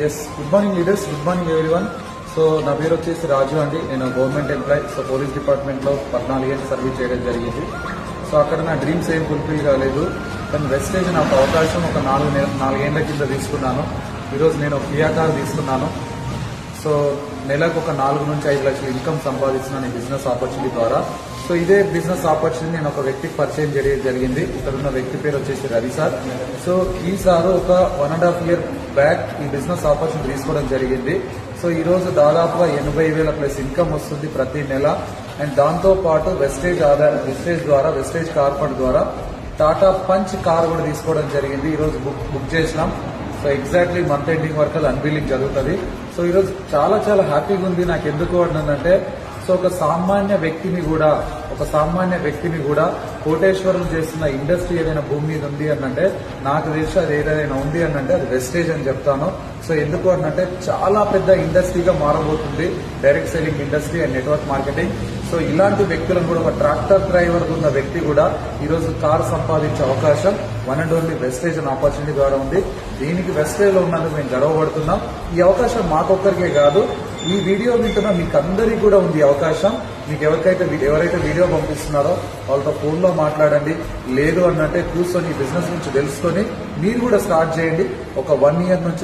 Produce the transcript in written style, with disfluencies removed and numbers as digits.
Yes good morning leaders, good morning everyone. So నా పేరు వచ్చేసి రాజు అండి. నేను గవర్నమెంట్ ఎంప్లాయీ. సో పోలీస్ డిపార్ట్మెంట్లో 14 ఏళ్ళు సర్వీస్ చేయడం జరిగింది. సో అక్కడ నా డ్రీమ్స్ ఏం ఫుల్ఫిల్ కాలేదు, కానీ వెస్టేజ్ నాకు అవకాశం ఒక 4 ఏళ్ల కింద తీసుకున్నాను. ఈరోజు నేను కియా కార్ తీసుకున్నాను. సో నెలకు ఒక 4 నుంచి 5 లక్షల ఇన్కమ్ సంపాదిస్తున్నాను ఈ బిజినెస్ ఆపర్చునిటీ ద్వారా. సో ఇదే బిజినెస్ ఆపర్చునిటీ నేను ఒక వ్యక్తికి పరిచయం చేయడం జరిగింది. ఇక్కడ ఉన్న వ్యక్తి పేరు వచ్చేసి రవి సార్. సో ఈ సార్ ఒక 1.5 ఇయర్ బ్యాక్ ఈ బిజినెస్ ఆపర్చునిటీ తీసుకోవడం జరిగింది. సో ఈ రోజు దాదాపుగా 80,000 ప్లస్ ఇన్కమ్ వస్తుంది ప్రతి నెల. అండ్ దాంతో పాటు వెస్టేజ్ ద్వారా వెస్టేజ్ కార్ ఫండ్ ద్వారా టాటా పంచ్ కార్ కూడా తీసుకోవడం జరిగింది. ఈ రోజు బుక్ చేసినాం. సో ఎగ్జాక్ట్లీ మంత్ ఎండింగ్ వరకు అది అన్బిల్లింగ్ జరుగుతుంది. సో ఈరోజు చాలా చాలా హ్యాపీగా ఉంది. నాకు ఎందుకు అంటే సో ఒక సామాన్య వ్యక్తిని కూడా కోటేశ్వరం చేస్తున్న ఇండస్ట్రీ ఏదైనా భూమి మీద ఉంది అంటే నాకు తెలిసి అది ఏదైనా ఉంది అంటే అది వెస్టేజ్ అని చెప్తాను. సో ఎందుకు అంటే చాలా పెద్ద ఇండస్ట్రీగా మారబోతుంది direct selling industry and network marketing. So ఇలాంటి వ్యక్తులను కూడా ఒక ట్రాక్టర్ డ్రైవర్ ఉన్న వ్యక్తి కూడా ఈరోజు కారు సంపాదించే అవకాశం వన్ అండ్ ఓన్లీ వెస్టేజ్ అనే ఆపర్చునిటీ ద్వారా ఉంది. దీనికి వెస్టేజ్ లో ఉన్నందుకు మేము గర్వపడుతున్నాం. ఈ అవకాశం మాకొక్కరికే కాదు, ఈ వీడియో వింటున్న మీకు అందరికీ కూడా ఉంది ఈ అవకాశం. మీకు ఎవరైతే వీడియో పంపిస్తున్నారో వాళ్ళతో ఫోన్లో మాట్లాడండి. లేదు అంటే కూర్చొని బిజినెస్ నుంచి తెలుసుకొని మీరు కూడా స్టార్ట్ చేయండి. ఒక 1 ఇయర్ నుంచి